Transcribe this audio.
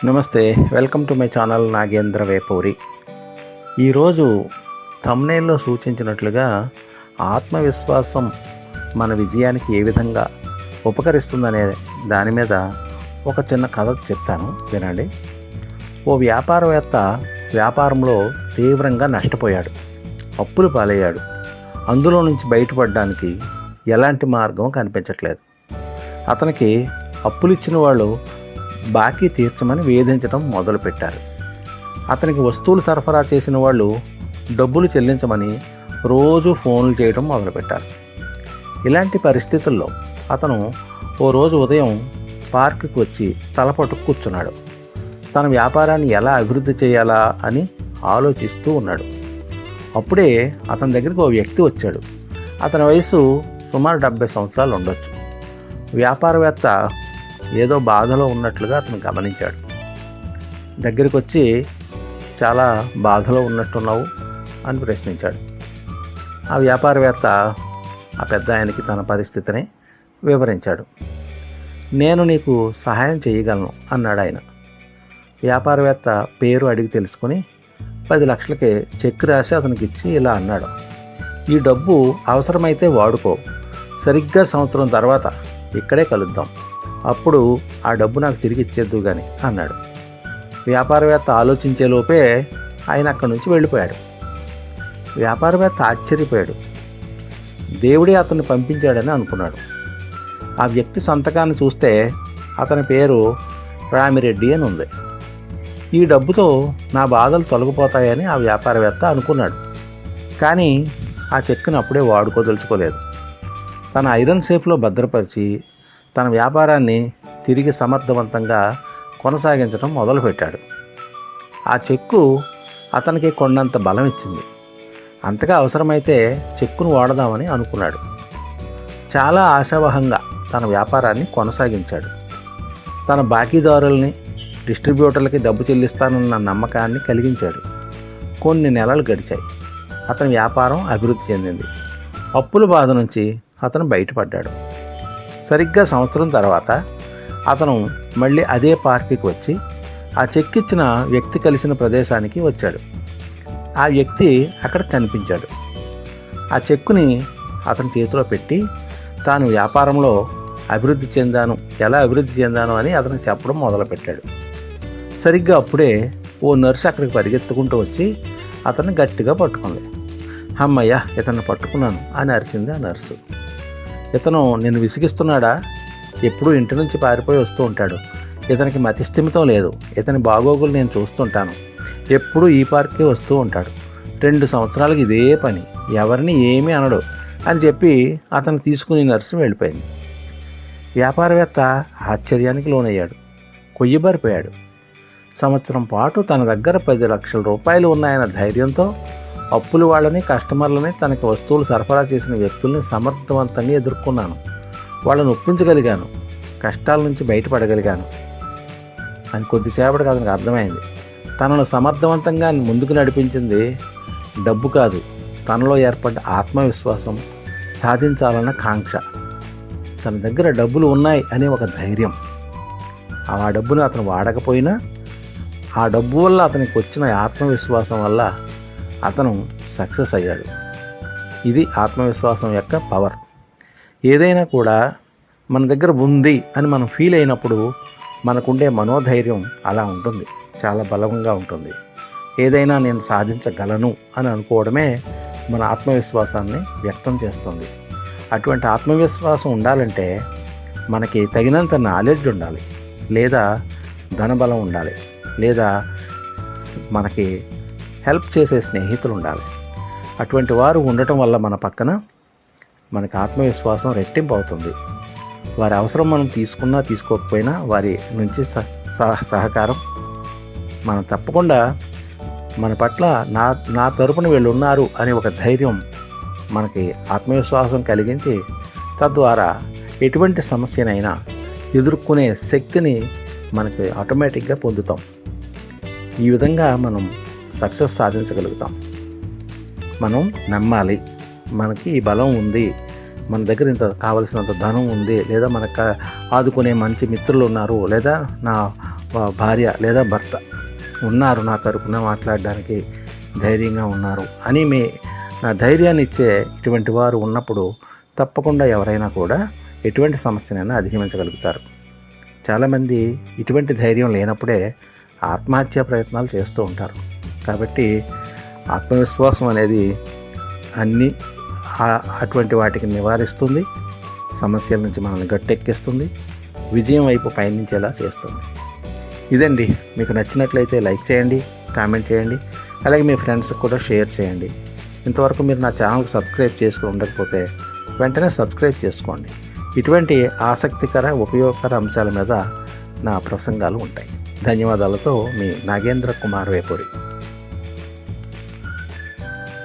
నమస్తే, welcome to my channel Nagendra Vepuri. ఈరోజు థంబ్నెయిల్లో సూచించినట్లుగా ఆత్మవిశ్వాసం మన విజయానికి ఏ విధంగా ఉపకరిస్తుందనే దాని మీద ఒక చిన్న కథ చెప్తాను, వినండి. ఓ వ్యాపారవేత్త వ్యాపారంలో తీవ్రంగా నష్టపోయాడు, అప్పులు పాలయ్యాడు. అందులో నుంచి బయటపడడానికి ఎలాంటి మార్గం కనిపించట్లేదు. అతనికి అప్పులిచ్చిన వాళ్ళు బాకీ తీర్చమని వేధించడం మొదలుపెట్టారు. అతనికి వస్తువులు సరఫరా చేసిన వాళ్ళు డబ్బులు చెల్లించమని రోజు ఫోన్లు చేయడం మొదలుపెట్టారు. ఇలాంటి పరిస్థితుల్లో అతను ఓ రోజు ఉదయం పార్కుకి వచ్చి తలపట్టు కూర్చున్నాడు. తన వ్యాపారాన్ని ఎలా అభివృద్ధి చేయాలా అని ఆలోచిస్తూ ఉన్నాడు. అప్పుడే అతని దగ్గరికి ఓ వ్యక్తి వచ్చాడు. అతని వయసు సుమారు 70 సంవత్సరాలు ఉండొచ్చు. వ్యాపారవేత్త ఏదో బాధలో ఉన్నట్లుగా అతను గమనించాడు. దగ్గరికి వచ్చి, చాలా బాధలో ఉన్నట్టున్నావు అని ప్రశ్నించాడు. ఆ వ్యాపారవేత్త ఆ పెద్ద ఆయనకి తన పరిస్థితిని వివరించాడు. నేను నీకు సహాయం చేయగలను అన్నాడు ఆయన. వ్యాపారవేత్త పేరు అడిగి తెలుసుకుని 10 లక్షలకి చెక్ రాసి అతనికి ఇచ్చి ఇలా అన్నాడు, ఈ డబ్బు అవసరమైతే వాడుకో, సరిగ్గా సంవత్సరం తర్వాత ఇక్కడే కలుద్దాం, అప్పుడు ఆ డబ్బు నాకు తిరిగి ఇచ్చేద్దు కానీ అన్నాడు. వ్యాపారవేత్త ఆలోచించేలోపే ఆయన అక్కడి నుంచి వెళ్ళిపోయాడు. వ్యాపారవేత్త ఆశ్చర్యపోయాడు. దేవుడే అతన్ని పంపించాడని అనుకున్నాడు. ఆ వ్యక్తి సంతకాన్ని చూస్తే అతని పేరు రామిరెడ్డి అని ఉంది. ఈ డబ్బుతో నా బాధలు తొలగిపోతాయని ఆ వ్యాపారవేత్త అనుకున్నాడు. కానీ ఆ చెక్కును అప్పుడే వాడుకోదలుచుకోలేదు. తన ఐరన్ సేఫ్లో భద్రపరిచి తన వ్యాపారాన్ని తిరిగి సమర్థవంతంగా కొనసాగించడం మొదలుపెట్టాడు. ఆ చెక్కు అతనికి కొండంత బలం ఇచ్చింది. అంతగా అవసరమైతే చెక్కును వాడదామని అనుకున్నాడు. చాలా ఆశావహంగా తన వ్యాపారాన్ని కొనసాగించాడు. తన బాకీదారుల్ని, డిస్ట్రిబ్యూటర్లకి డబ్బు చెల్లిస్తానన్న నమ్మకాన్ని కలిగించాడు. కొన్ని నెలలు గడిచాయి. అతని వ్యాపారం అభివృద్ధి చెందింది. అప్పుల బాధ నుంచి అతను బయటపడ్డాడు. సరిగ్గా సంవత్సరం తర్వాత అతను మళ్ళీ అదే పార్కుకి వచ్చి ఆ చెక్ ఇచ్చిన వ్యక్తి కలిసిన ప్రదేశానికి వచ్చాడు. ఆ వ్యక్తి అక్కడ కనిపించాడు. ఆ చెక్కుని అతని చేతిలో పెట్టి తాను వ్యాపారంలో ఎలా అభివృద్ధి చెందాను అని అతనికి చెప్పడం మొదలుపెట్టాడు. సరిగ్గా అప్పుడే ఓ నర్సు అక్కడికి పరిగెత్తుకుంటూ వచ్చి అతన్ని గట్టిగా పట్టుకుంది. అమ్మయ్య, ఇతన్ని పట్టుకున్నాను అని అరిచింది ఆ నర్సు. ఇతను నిన్ను విసిగిస్తున్నాడా? ఎప్పుడూ ఇంటి నుంచి పారిపోయి వస్తూ ఉంటాడు. ఇతనికి మతిస్థిమితం లేదు. ఇతని బాగోగులు నేను చూస్తుంటాను. ఎప్పుడూ ఈ పార్క్కే వస్తూ ఉంటాడు. 2 సంవత్సరాలకి ఇదే పని, ఎవరిని ఏమీ అనడు అని చెప్పి అతను తీసుకుని నర్సు వెళ్ళిపోయింది. వ్యాపారవేత్త ఆశ్చర్యానికి లోనయ్యాడు, కొయ్యబారిపోయాడు. సంవత్సరం పాటు తన దగ్గర 10 లక్షల రూపాయలు ఉన్నాయన్న ధైర్యంతో అప్పుల వాళ్ళని, కస్టమర్లని, తనకి వస్తువులు సరఫరా చేసిన వ్యక్తుల్ని సమర్థవంతంగా ఎదుర్కొన్నాను. వాళ్ళని ఒప్పించగలిగాను, కష్టాల నుంచి బయటపడగలిగాను అని కొద్దిసేపటికి అతనికి అర్థమైంది. తనను సమర్థవంతంగా ముందుకు నడిపించింది డబ్బు కాదు, తనలో ఏర్పడ్డ ఆత్మవిశ్వాసం, సాధించాలన్న కాంక్ష. తన దగ్గర డబ్బులు ఉన్నాయి అనే ఒక ధైర్యం. ఆ డబ్బును అతను వాడకపోయినా ఆ డబ్బు వల్ల అతనికి వచ్చిన ఆత్మవిశ్వాసం వల్ల అతను సక్సెస్ అయ్యాడు. ఇది ఆత్మవిశ్వాసం యొక్క పవర్. ఏదైనా కూడా మన దగ్గర ఉంది అని మనం ఫీల్ అయినప్పుడు మనకుండే మనోధైర్యం అలా ఉంటుంది, చాలా బలంగా ఉంటుంది. ఏదైనా నేను సాధించగలను అని అనుకోవడమే మన ఆత్మవిశ్వాసాన్ని వ్యక్తం చేస్తుంది. అటువంటి ఆత్మవిశ్వాసం ఉండాలంటే మనకి తగినంత నాలెడ్జ్ ఉండాలి, లేదా ధనబలం ఉండాలి, లేదా మనకి హెల్ప్ చేసే స్నేహితులు ఉండాలి. అటువంటి వారు ఉండటం వల్ల మన పక్కన మనకు ఆత్మవిశ్వాసం రెట్టింపు అవుతుంది. వారి అవసరం మనం తీసుకున్నా తీసుకోకపోయినా వారి నుంచి సహకారం మనం తప్పకుండా మన పట్ల నా తరపున వీళ్ళు ఉన్నారు అనే ఒక ధైర్యం మనకి ఆత్మవిశ్వాసం కలిగించి తద్వారా ఎటువంటి సమస్యనైనా ఎదుర్కొనే శక్తిని మనకి ఆటోమేటిక్గా పొందుతాం. ఈ విధంగా మనం సక్సెస్ సాధించగలుగుతాం. మనం నమ్మాలి, మనకి ఈ బలం ఉంది, మన దగ్గర ఇంత కావలసినంత ధనం ఉంది, లేదా మనకు ఆదుకునే మంచి మిత్రులు ఉన్నారు, లేదా నా భార్య లేదా భర్త ఉన్నారు, నా తరపున మాట్లాడడానికి ధైర్యంగా ఉన్నారు అని నా ధైర్యాన్ని ఇచ్చే ఇటువంటి వారు ఉన్నప్పుడు తప్పకుండా ఎవరైనా కూడా ఎటువంటి సమస్యనైనా అధిగమించగలుగుతారు. చాలామంది ఇటువంటి ధైర్యం లేనప్పుడే ఆత్మహత్యా ప్రయత్నాలు చేస్తూ ఉంటారు. కాబట్టి ఆత్మవిశ్వాసం అనేది అటువంటి వాటికి నివారిస్తుంది, సమస్యల నుంచి మనల్ని గట్టెక్కిస్తుంది, విజయం వైపు పయనించేలా చేస్తుంది. ఇదండి, మీకు నచ్చినట్లయితే లైక్ చేయండి, కామెంట్ చేయండి, అలాగే మీ ఫ్రెండ్స్కి కూడా షేర్ చేయండి. ఇంతవరకు మీరు నా ఛానల్కి సబ్స్క్రైబ్ చేసుకుని ఉండకపోతే వెంటనే సబ్స్క్రైబ్ చేసుకోండి. ఇటువంటి ఆసక్తికర ఉపయోగకర అంశాల మీద నా ప్రసంగాలు ఉంటాయి. ధన్యవాదాలతో మీ నాగేంద్ర కుమార్ వేపూరి.